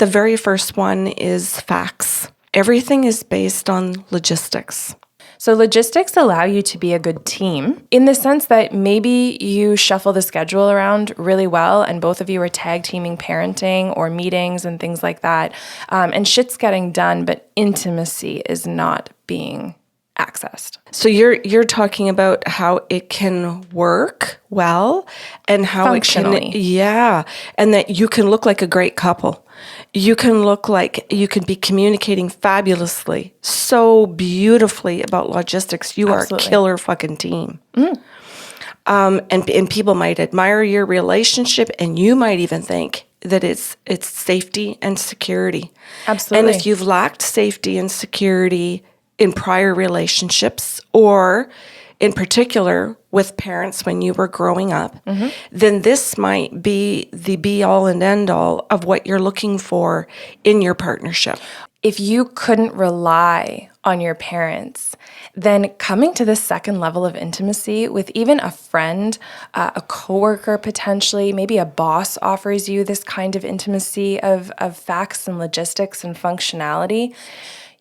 The very first one is facts. Everything is based on logistics. So logistics allow you to be a good team in the sense that maybe you shuffle the schedule around really well and both of you are tag teaming parenting or meetings and things like that. And shit's getting done, but intimacy is not being accessed. So you're talking about how it can work well and how it can, and that you can look like a great couple. You can look like you can be communicating fabulously, so beautifully about logistics. You Absolutely. are a killer fucking team. And people might admire your relationship, and you might even think that it's safety and security. Absolutely. And if you've lacked safety and security in prior relationships, or in particular with parents when you were growing up, then this might be the be-all and end-all of what you're looking for in your partnership. If you couldn't rely on your parents, then coming to this second level of intimacy with even a friend, a coworker potentially, maybe a boss offers you this kind of intimacy of facts and logistics and functionality,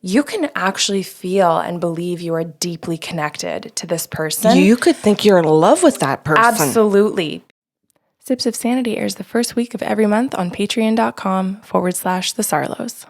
you can actually feel and believe you are deeply connected to this person. You could think you're in love with that person. Absolutely. Sips of Sanity airs the first week of every month on patreon.com/the Sarlos.